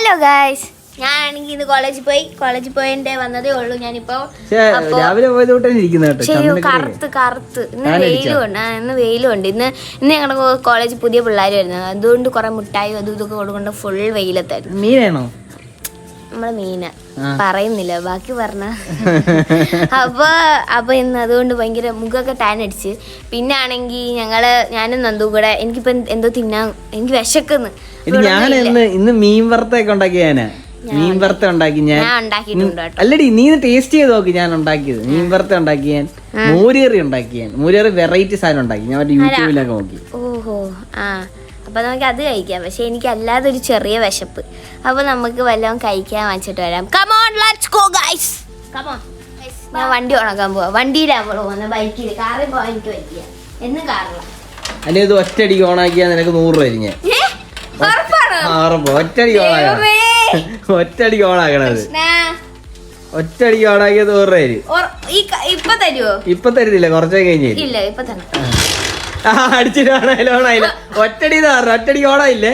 Hello guys, ഞാനാണെങ്കിൽ ഇന്ന് കോളേജിൽ പോയിട്ടേ വന്നതേ ഉള്ളൂ. ഞാനിപ്പോ രാവിലെ കറുത്ത് ഇന്ന് വെയിലുണ്ട്. ഇന്ന് ഞങ്ങളുടെ കോളേജിൽ പുതിയ പിള്ളേർ വരുന്നത്, അതുകൊണ്ട് കുറെ മുട്ടായി അതും ഇതൊക്കെ കൊടുക്കൊണ്ട് ഫുൾ വെയിലത്തായിരുന്നു. മീനാണോ? നമ്മളെ മീന പറയുന്നില്ല, ബാക്കി പറഞ്ഞ. അപ്പൊ ഇന്ന് അതുകൊണ്ട് ഭയങ്കര മുഖമൊക്കെ ടാൻ അടിച്ച്. പിന്നെ ആണെങ്കിൽ ഞാനും നന്ദു കൂടെ എനിക്കിപ്പോ എന്തോ തിന്നാൻ എനിക്ക് വിശക്കുന്നു. ഞാൻ ഇന്ന് മീൻ വറുത്തൊക്കെ ഉണ്ടാക്കിയാനാ. മീൻ വറുത്ത ഉണ്ടാക്കി ഞാൻ ഉണ്ടാക്കിയിട്ടുണ്ട്. അല്ലടി, നീ ടേസ്റ്റ് ചെയ്ത് നോക്കി. ഞാൻ ഉണ്ടാക്കിയത് മീൻ വറുത്ത ഉണ്ടാക്കി, ഞാൻ മോരിയറി ഉണ്ടാക്കി. ഞാൻ മോരിയറി വെറൈറ്റി സാധനം ഉണ്ടാക്കി. ഞാൻ യൂട്യൂബിലൊക്കെ നോക്കി. ഓഹോ, അപ്പൊ നമുക്ക് അത് കഴിക്കാം. പക്ഷെ എനിക്ക് അല്ലാതെ ഒരു ചെറിയ വിശപ്പ്. അപ്പൊ നമുക്ക് വല്ലതും കഴിക്കാൻ വെച്ചിട്ട് വരാം. Come on, let's go guys. Come on. ഞാൻ വണ്ടി ഉണക്കാൻ പോവാ. വണ്ടിയിലാ പോകുന്നത്, ബൈക്കിൽ. കാറിൽ പോവാൻ എനിക്ക് പറ്റില്ല, എന്നും കാറിലാണ്. അല്ലെ ഇത് ഒറ്റയടിക്ക് ഓണാക്കിയാൽ നിനക്ക് 100 രൂപ. ഒറ്റയടിക്ക് ഓണാക്കണത്, ഒറ്റയടിക്ക് ഓണാക്കിയത് 100 രൂപ. ഇപ്പൊ തരുന്നില്ല, കുറച്ചേ കഴിഞ്ഞ് അടിച്ചിട്ട് ഓണായില്ല. ഒറ്റടിക്ക് ഓണായില്ലേ?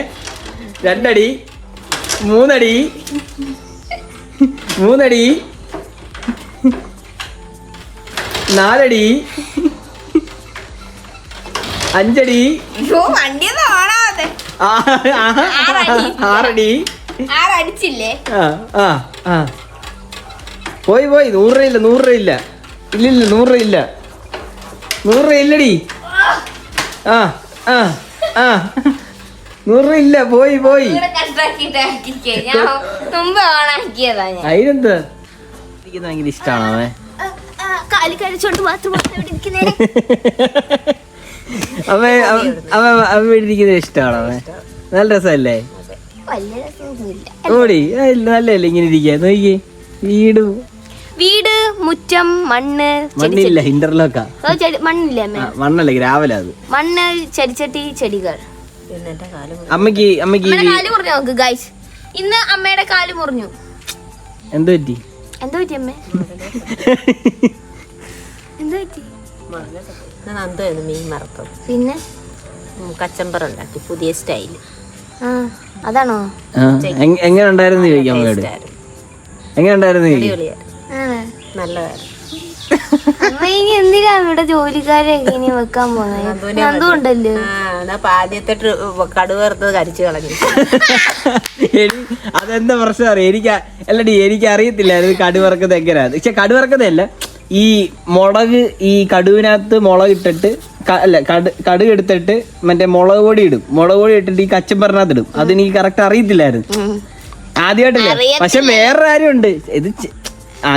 2 അടി, 3 അടി, 4 അടി, 5 അടി, 6 അടി, 6 അടി. പോയി 100 രൂപ ഇല്ല. ഇല്ലില്ല, 100 രൂപ ഇല്ല. 100 രൂപ ഇല്ലടി. 100 രൂപ ഇല്ല. പോയി അതിനെന്താ? എനിക്ക് ഭയങ്കര ഇഷ്ടമാണോ അവൻ? അവൻ വീട്ടിലിരിക്കുന്നത് ഇഷ്ടമാണോ അവൻ? നല്ല രസമല്ലേ? ഓടി നല്ലല്ലേ ഇങ്ങനെ ഇരിക്കാൻ? നോക്കിയേ, വീട്, മുറ്റം, മണ്ണില്ല, ഇന്റർലോക്കാ. മണ്ണല്ല, ഗ്രാവലാ. അത് മണ്ണ്, ചെടിച്ചട്ടി, ചെടികൾ. അമ്മക്ക് കാല് മുറിഞ്ഞു നോക്ക് ഗൈസ്. ഇന്ന് അമ്മയുടെ കാല് മുറിഞ്ഞു. എന്ത് പറ്റി അമ്മേ? എന്ത് പറ്റി? മീൻ മറക്കും. പിന്നെ കച്ചമ്പർ ഉണ്ടാക്കി, പുതിയ സ്റ്റൈല്. അതാണോ? എങ്ങനെ ഉണ്ടായിരുന്നു ചോദിക്കാം. എങ്ങനെ ഉണ്ടായിരുന്നു? നല്ലതായിരുന്നു. അമ്മ ഇനി എന്തിനാ ഇവിടെ ജോലിക്കാരെയൊക്കെ ഇനി വെക്കാൻ പോകുന്നത്? അതുകൊണ്ടല്ലോ ആദ്യത്തെ കടുവ വറുത്തത് കരിച്ചു കളഞ്ഞു. അതെന്താ പ്രശ്നം അറിയാം? എനിക്ക് അറിയത്തില്ലായിരുന്നു കടുവറക്കുന്നത് എങ്ങനെയാണ്. പക്ഷെ കടുവറക്കുന്നതല്ല, ഈ മുളക്, ഈ കടുവിനകത്ത് മുളക് ഇട്ടിട്ട് കടുക് എടുത്തിട്ട് മറ്റേ മുളക് പൊടി ഇടും. മുളക് പൊടി ഇട്ടിട്ട് ഈ കച്ചമ്പറിനകത്ത് ഇടും. അതെനിക്ക് കറക്റ്റ് അറിയത്തില്ലായിരുന്നു ആദ്യമായിട്ടില്ല. പക്ഷെ വേറൊരു കാര്യമുണ്ട്, ഇത്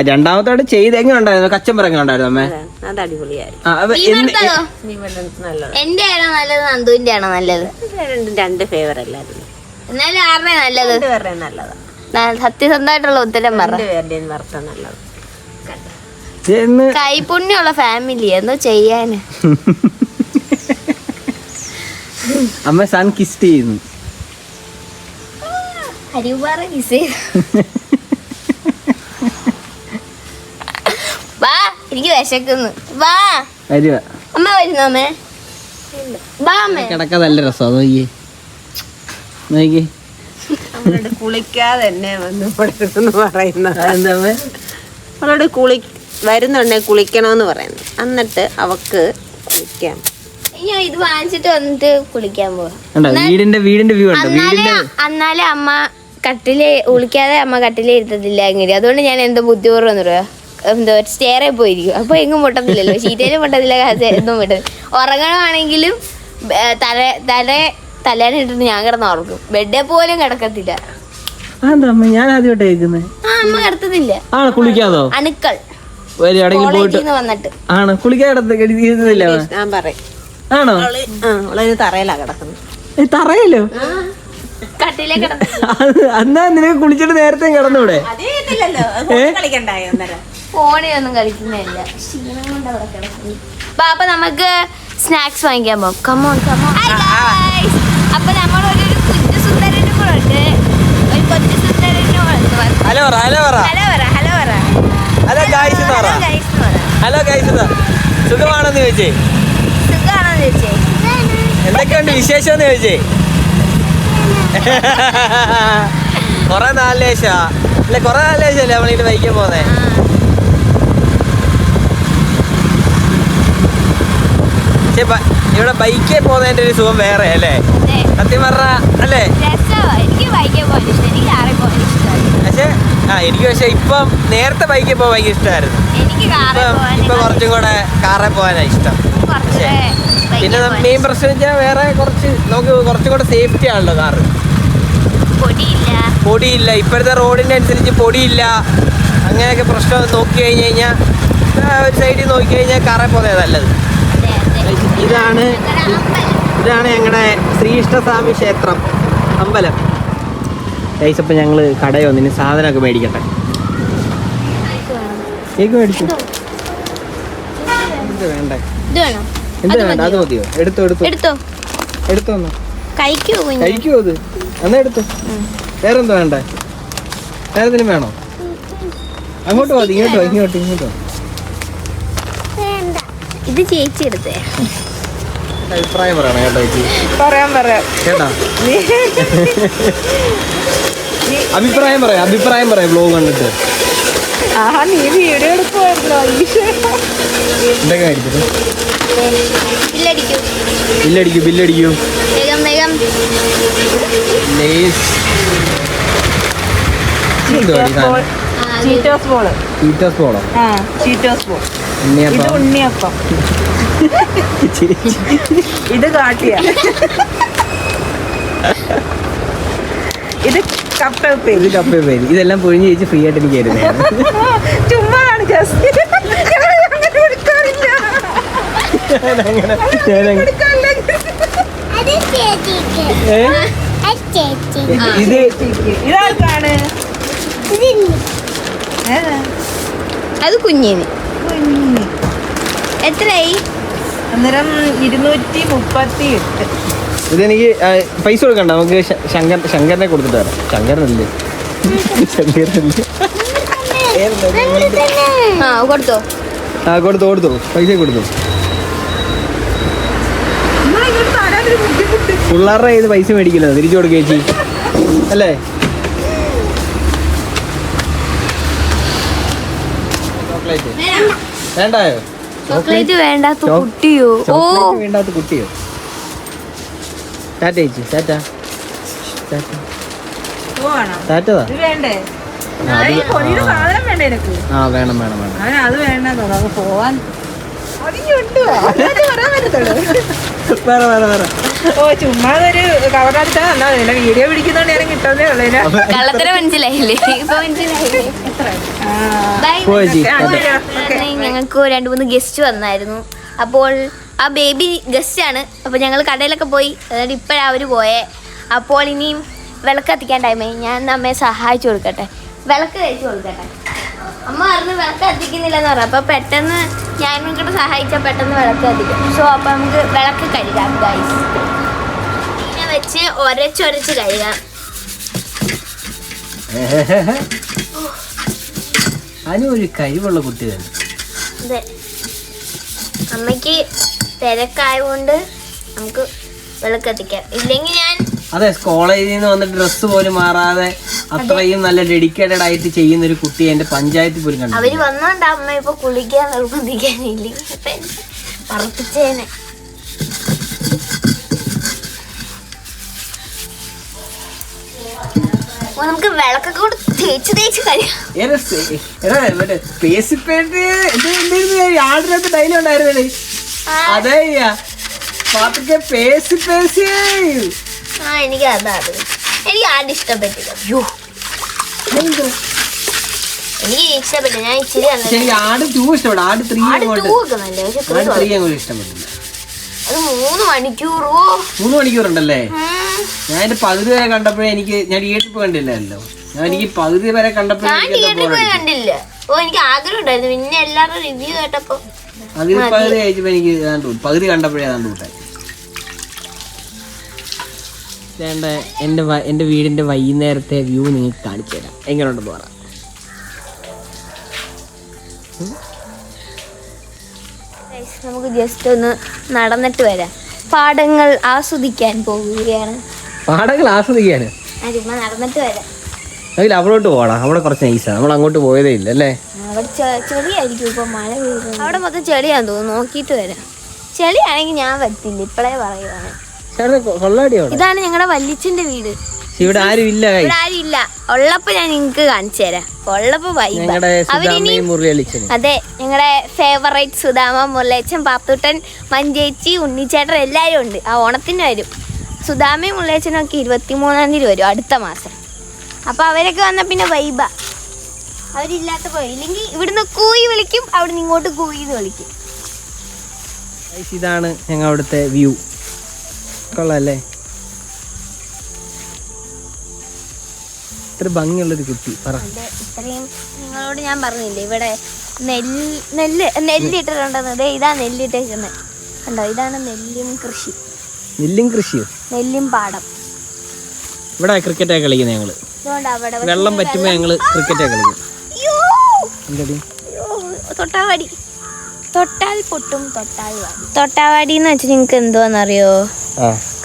രണ്ടാമത്തോടെ ചെയ്ത് എങ്ങനെ ഉണ്ടായിരുന്നു? കച്ചമ്പർ എങ്ങനെ ഉണ്ടായിരുന്നു അമ്മേ? അത് അടിപൊളിയായിരുന്നു. എന്റെ ആണോ നല്ലത്, നന്ദുവിന്റെ ആണോ നല്ലത്? രണ്ട് ഫേവർ അല്ലായിരുന്നു. എന്നാലും ആരുടെ നല്ലത്? നല്ലതാ. സത്യസന്ധമായിട്ടുള്ള ഉത്തരം പറ. വറുത്ത നല്ലത്. കൈപുണ്യമുള്ള ഫാമിലി എന്തോ ചെയ്യാന്. അമ്മ സൺ കിസ് ചെയ്യുന്നു. അരിവാറ കിസ്. വാ, എനിക്ക് വിശക്കുന്നു. വാ അമ്മ. വരുന്നു അമ്മേ? വാ അമ്മേ. കിടക്കാൻ നല്ല രസം. നോക്കി കുളിക്കാതെ തന്നെ വന്ന് പറയുന്നത്. എന്താ അവളോട് വരുന്നുണ്ടെ കുളിക്കണമെന്ന് പറയുന്നു. എന്നിട്ട് അവക്ക് കുളിക്കാം. ഞാൻ ഇത് വാങ്ങിച്ചിട്ട് വന്നിട്ട് കുളിക്കാൻ പോവാ. വീടിന്റെ വ്യൂ. എന്നാലും അമ്മ കട്ടില് കുളിക്കാതെ അമ്മ കട്ടിലേ ഇരുത്തത്തില്ല എങ്ങനെ. അതുകൊണ്ട് ഞാൻ എന്തോ ബുദ്ധിപൂർവ്വം പറയാ, എന്തോ സ്റ്റെയറിൽ പോയിരിക്കും. അപ്പൊ എങ്ങും പൊട്ടത്തില്ലല്ലോ, ഷീറ്റേലും പൊട്ടത്തില്ല, എന്നും പൊട്ടത്തില്ല. ഉറങ്ങണമെങ്കിലും തലേനിട്ടിട്ട് ഞാൻ കിടന്ന് ഉറങ്ങും. ബെഡേ പോലും കിടക്കത്തില്ല. ഞാൻ ആദ്യമായിട്ട് കേൾക്കുന്നത്. അമ്മ കിടത്തുന്നില്ല. കുളിക്കാതോ? അണുക്കൾ വന്നിട്ട് ആണ് കുളിക്കാൻ ഞാൻ പറയും. ആണോ? തറയിലാ കിടക്കുന്നത്. തറയല്ലോ? കട്ടിലേ അന്നാ നിനക്ക് കുളിച്ചിട്ട് നേരത്തെ കിടന്നൂടെ? ഫോണിലൊന്നും കളിക്കുന്നില്ല, ക്ഷീണം കൊണ്ട് അവിടെ കിടക്കുന്നു. അപ്പൊ നമുക്ക് സ്നാക്സ് വാങ്ങിക്കാൻ പോകാം. കമോൺ. അപ്പൊ നമ്മളൊരു കുഞ്ഞു സുന്ദരനും കൂടെ ഉണ്ട്. ഒരു കൊച്ചു സുന്ദരനും സുഖമാണെന്ന് ചോദിച്ചേ. എന്തൊക്കെയുണ്ട് വിശേഷം എന്ന് ചോദിച്ചേ. കൊറേ നാലിന് ശേഷമാ അല്ലെ, കൊറേ നാലിന് ശേഷമല്ലേ നമ്മളിങ്ങനെ ബൈക്കിൽ പോന്നെ. പക്ഷെ ഇവിടെ ബൈക്കിൽ പോകുന്നതിന്റെ ഒരു സുഖം വേറെ അല്ലേ, സത്യം പറഞ്ഞ അല്ലേ? പക്ഷെ ഇപ്പം നേരത്തെ ബൈക്കിൽ പോകാൻ ഭയങ്കര ഇഷ്ടമായിരുന്നു. ഇപ്പൊ കുറച്ചും കൂടെ കാറിൽ പോകാനാണ് ഇഷ്ടം. പിന്നെ മെയിൻ പ്രശ്നം വെച്ചാൽ വേറെ നമുക്ക് കുറച്ചും കൂടെ സേഫ്റ്റി ആണല്ലോ കാറ്. പൊടിയില്ല, ഇപ്പോഴത്തെ റോഡിന്റെ അനുസരിച്ച് പൊടിയില്ല, അങ്ങനെയൊക്കെ പ്രശ്നം നോക്കി കഴിഞ്ഞാൽ ഒരു സൈഡിൽ നോക്കി കഴിഞ്ഞാൽ കാറിൽ പോകുന്നത് നല്ലത്. ഇതാണ് ഞങ്ങളുടെ ശ്രീകൃഷ്ണസ്വാമി ക്ഷേത്രം അമ്പലം. ഇപ്പം ഞങ്ങൾ കടയിൽ വന്നിന് സാധനമൊക്കെ മേടിക്കട്ടെ. കേക്ക് മേടിച്ചു. എന്ത് വേണ്ടേ? എന്ത് വേണ്ട? അത് മതിയോ? എടുത്തോ കഴിക്കോ അത്? എന്നാ എടുത്തു. വേറെന്താ വേണ്ടേ? വേറെ എന്തിനും വേണോ? അങ്ങോട്ട് മതി, ഇങ്ങോട്ടോ. ഇത് ചേച്ചി എടുത്തേ. അഭിപ്രായം പറയണം കേട്ടോ ചേച്ചി. പറയാം കേട്ടാ, അഭിപ്രായം പറയാം വ്ലോഗ് കണ്ടിട്ട്. നീ വീഡിയോ എടുക്കുവായിരുന്നോ? എന്തൊക്കെ മേടിച്ചത്? ബില്ലടിക്കൂ. ചീറ്റോസ് ബോളോ? ഇത് ഉണ്ണിയപ്പം. ഇത് കാട്ടിയ. ഇത് കപ്പേരി. ഇതെല്ലാം പൊഴിഞ്ഞ് ചേച്ചി ഫ്രീ ആയിട്ട് എനിക്ക് തരുന്നത്. ചുമ്മാണ് ജസ്റ്റ്. ഇതാർക്കാണ്? അത് കുഞ്ഞിന്. എത്രയായി? അന്നേരം 238. ഇതെനിക്ക് പൈസ കൊടുക്കണ്ട, നമുക്ക് ശങ്കരനെ കൊടുത്തിട്ട് വരാം. ശങ്കരനല്ലേ? കൊടുത്തു പൈസ കൊടുത്തു. പിള്ളേരുടെ കയ്യിൽ പൈസ മേടിക്കില്ല, തിരിച്ചു കൊടുക്കുക ചേച്ചി അല്ലേ? ചോക്ലേറ്റ് വേണ്ടായോ? ചോക്ലേറ്റ് വേണ്ടാത്ത കുട്ടിയോ? വേണ്ടാത്ത കുട്ടിയോ? ടാറ്റ ചേച്ചി, ടാറ്റതാ. വേണം. അത് വേണ്ട പോവാൻ. ഓ ചുമ്മാതൊരു കവറടിച്ചാൽ തന്നാ മതി. വീഡിയോ പിടിക്കുന്നോണ്ട് ഞാൻ കിട്ടുന്നേ ഉള്ളതിന്. കള്ളത്തരം മനസ്സിലായില്ലേ? ഞങ്ങൾക്ക് 2-3 ഗസ്റ്റ് വന്നായിരുന്നു. അപ്പോൾ ആ ബേബി ഗസ്റ്റ് ആണ്. അപ്പോൾ ഞങ്ങൾ കടയിലൊക്കെ പോയി, അതായത് ഇപ്പോഴാണ് അവർ പോയേ. അപ്പോൾ ഇനിയും വിളക്ക് കത്തിക്കാൻ ടൈമായി. ഞാൻ അമ്മയെ സഹായിച്ചു കൊടുക്കട്ടെ, വിളക്ക് കഴിച്ചു കൊടുക്കട്ടെ. അമ്മ പറഞ്ഞു വിളക്ക് കത്തിക്കുന്നില്ലെന്ന് പറഞ്ഞു. അപ്പോൾ പെട്ടെന്ന് ഞാൻ ഇങ്ങോട്ട് സഹായിച്ചാൽ പെട്ടെന്ന് വിളക്ക് കത്തിക്കും. സോ അപ്പോൾ നമുക്ക് വിളക്ക് കഴുകാം ഗൈസ്. ഇങ്ങനെ വെച്ച് ഒരച്ചൊരച്ച് കഴുകാം. അതിനൊരു കഴിവുള്ള കുട്ടി തന്നെ. അതെ, അമ്മയ്ക്ക് തിരക്കായതുകൊണ്ട് നമുക്ക് വിളക്ക് കത്തിക്കാം. ഇല്ലെങ്കിൽ ഞാൻ അതെ, കോളേജിൽ നിന്ന് വന്നിട്ട് ഡ്രസ്സ് പോലും മാറാതെ അത്രയും നല്ല ഡെഡിക്കേറ്റഡ് ആയിട്ട് ചെയ്യുന്ന ഒരു കുട്ടി എന്റെ പഞ്ചായത്തിൽ പോലും കണ്ടു. അവര് വന്നോണ്ട് അമ്മ ഇപ്പൊ കുളിക്കാൻ നിർബന്ധിക്കാനില്ല, പറപ്പിച്ചേനെ. നമുക്ക് വിളക്കൊക്കെ കൂടെ തേച്ച് കഴിയാം. ഡൈലോഗ് ഉണ്ടായിരുന്നേ. അതെ, എനിക്ക് അതാണ്, എനിക്ക് ആട് ഇഷ്ടപ്പെട്ടില്ല. എനിക്ക് ഇഷ്ടപ്പെട്ടു, ഞാൻ ഇച്ചിരി ആട് 2 ഇഷ്ടപ്പെട്ടു. ആട് 3 ഇഷ്ടപ്പെട്ടില്ല. അത് 3 മണിക്കൂറോ? 3 മണിക്കൂറുണ്ടല്ലേ? ഞാൻ എന്റെ പകുതി വരെ കണ്ടപ്പോഴേ ഞാൻ തിയേറ്ററിൽ പോയി കണ്ടില്ലല്ലോ. എനിക്ക് പകുതി വരെ കണ്ടപ്പോഴേ കണ്ടില്ല. ഓ, എനിക്ക് ആഗ്രഹം ഉണ്ടായിരുന്നു. പിന്നെ എല്ലാവരും റിവ്യൂ കേട്ടപ്പോ പകുതി കഴിച്ചപ്പോ എനിക്ക് പകുതി കണ്ടപ്പോഴേ ഏതാണ്ട് കൂട്ടായി. എന്റെ വീടിന്റെ വൈകുന്നേരത്തെ വ്യൂ നിങ്ങൾക്ക് കാണിച്ചു തരാം. എങ്ങനെയുണ്ടെന്ന് പറ. നമുക്ക് ജസ്റ്റ് ഒന്ന് നടന്നിട്ട് വരാം. പാടങ്ങൾ ആസ്വദിക്കാൻ പോവുകയാണ്. പാടങ്ങൾ ആസ്വദിക്കാന് ചുമ്മാ നടന്നിട്ട് വരാം. അതിൽ അവിടോട്ട് പോകണം, അവിടെ കുറച്ച് നൈസാണ്, നമ്മൾ അങ്ങോട്ട് പോയതേ ഇല്ല അല്ലേ. അവിടെ ചെളിയായിരിക്കും ഇപ്പൊ മഴ പെയ്യുന്നത്. അവിടെ മൊത്തം ചെളിയാന്ന് തോന്നുന്നു, നോക്കിയിട്ട് വരാം. ചെളിയാണെങ്കിൽ ഞാൻ വരത്തില്ല, ഇപ്പളേ പറയുവാണ്. ഇതാണ് ഞങ്ങളുടെ വല്യച്ഛന്റെ വീട്. ഇവിടെ ആരും ഇല്ല, ഇവിടെ ആരും ഇല്ല. ഉള്ളപ്പോ ഞാൻ നിങ്ങക്ക് കാണിച്ചു തരാം. ഉള്ളപ്പോ അതെ, ഞങ്ങളുടെ ഫേവറേറ്റ് സുധാമ, മുരളേച്ചൻ, പാത്തുട്ടൻ, മഞ്ചേച്ചി, ഉണ്ണിച്ചേട്ടൻ എല്ലാരും ഉണ്ട്. ആ ഓണത്തിന് വരും. സുധാമയും മുരളേച്ചനും ഒക്കെ 23-ാം തീയതി വരും, അടുത്ത മാസം. അപ്പൊ അവരൊക്കെ വന്ന പിന്നെ വൈബ. അവരില്ലാത്തപ്പോ ഇല്ലെങ്കിൽ ഇവിടുന്ന് കൂയി വിളിക്കും, അവിടുന്ന് ഇങ്ങോട്ട് കൂയിന്ന് വിളിക്കും. ഇതാണ് ഞങ്ങൾ അവിടുത്തെ വ്യൂ. കൊള്ളാല്ലേ, ഇത്ര ഭംഗിയുള്ളൊരു കുട്ടി. ഇത്രയും നിങ്ങളോട് ഞാൻ പറഞ്ഞില്ലേ ഇവിടെ നെല്ലിട്ടിട്ടുണ്ടെന്ന്. അതെ, ഇതാ നെല്ലിട്ടേക്കുന്നത് കണ്ടോ, ഇതാണ് നെല്ലും കൃഷി. നെല്ലും കൃഷിയോ? നെല്ലും പാടം. ഇവിടെ ക്രിക്കറ്റൊക്കെ കളിക്കുന്നത് ഞങ്ങള്. വെള്ളം പറ്റുമ്പോ ഞങ്ങള് ക്രിക്കറ്റൊക്കെ കളിക്കും. തൊട്ടാവാടി, തൊട്ടാൽ പൊട്ടും തൊട്ടാൽ വാടി. തൊട്ടാവാടി എന്ന് വെച്ചാൽ നിങ്ങക്ക് എന്തോന്നറിയോ?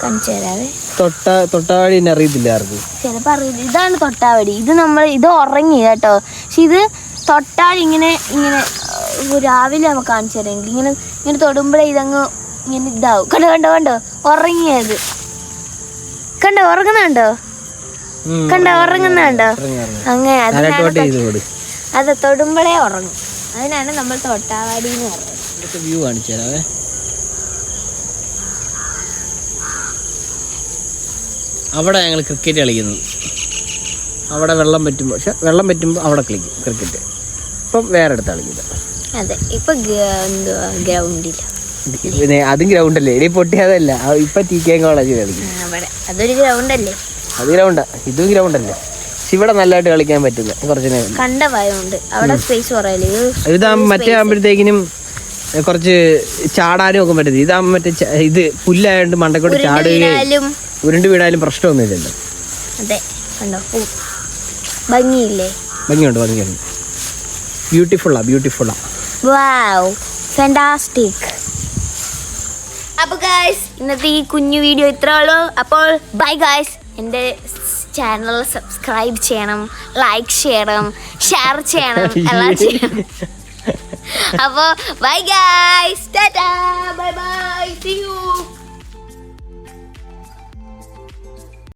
കാണിച്ചു തരാവേ. തൊട്ടാവാടി അറിയത്തില്ല ആർക്കും, ചിലപ്പോ അറിയില്ല. ഇതാണ് തൊട്ടാവാടി. ഇത് ഉറങ്ങി കേട്ടോ. പക്ഷെ ഇത് തൊട്ടാൽ ഇങ്ങനെ ഇങ്ങനെ രാവിലെ നമുക്ക് കാണിച്ചു തരാമെങ്കിൽ ഇങ്ങനെ തൊടുമ്പോഴേ ഇതങ്ങ് ഇങ്ങനെ ഇതാവും. കണ്ടോ ഉറങ്ങിയത് കണ്ടോ, ഉറങ്ങുന്നുണ്ടോ? ഉറങ്ങുന്നുണ്ടോ? അങ്ങനെ അത് തൊടുമ്പോഴേ ഉറങ്ങും. അതിനാണ് നമ്മൾ തൊട്ടാവാടി എന്ന് പറയുന്നത്. വ്യൂ കാണിച്ചു തരാവേ. അവിടെ ഞങ്ങൾ ക്രിക്കറ്റ് കളിക്കുന്നത്. അവിടെ വെള്ളം പറ്റുമ്പോൾ, പക്ഷെ വെള്ളം പറ്റുമ്പോൾ അവിടെ കളിക്കും ക്രിക്കറ്റ്. ഇപ്പം വേറെ അടുത്ത് കളിക്കുന്നത്. അതെ, ഇപ്പൊ ഗ്രൗണ്ടില്ല. അതും ഗ്രൗണ്ടല്ലേ, ഇനി പൊട്ടിയതല്ല. ഇപ്പൊ TK കോളേജിൽ കളിക്കും. അതൊരു ഗ്രൗണ്ടല്ലേ? അത് ഗ്രൗണ്ടാ, ഇതും ഗ്രൗണ്ടല്ലേ. പക്ഷെ ഇവിടെ നല്ലതായിട്ട് കളിക്കാൻ പറ്റില്ല, കുറച്ച് നേരം കണ്ട ഭയമുണ്ട്. അവിടെ സ്പേസ് കുറയല്ലേ. ഇതാകുമ്പോൾ മറ്റേ ആകുമ്പോഴത്തേക്കിനും കുറച്ച് ചാടാനും ഒക്കെ പറ്റുന്നത്. ഇതാകുമ്പോൾ മറ്റേ ഇത് പുല്ലായോണ്ട് മണ്ടക്കോട്ട് ചാടുകയും ഉരുണ്ട് വീണാലും പ്രശ്നമൊന്നുമില്ലല്ലോ. അതെ, കണ്ടോ ഭംഗിയില്ലേ? ഭംഗിയുണ്ട്. ബ്യൂട്ടിഫുള്ളാ. Wow, fantastic. അപ്പോൾ ഗൈസ്, ഇന്നത്തെ ഈ കുഞ്ഞു വീഡിയോ ഇത്രേ ഉള്ളൂ. അപ്പോൾ ബൈ ഗൈസ്. എൻ്റെ ചാനൽ സബ്സ്ക്രൈബ് ചെയ്യണം, ലൈക്ക് ചെയ്യണം, ഷെയർ ചെയ്യണം, എല്ലാം ചെയ്യണം. അപ്പോൾ bye guys, tata, bye bye, see U.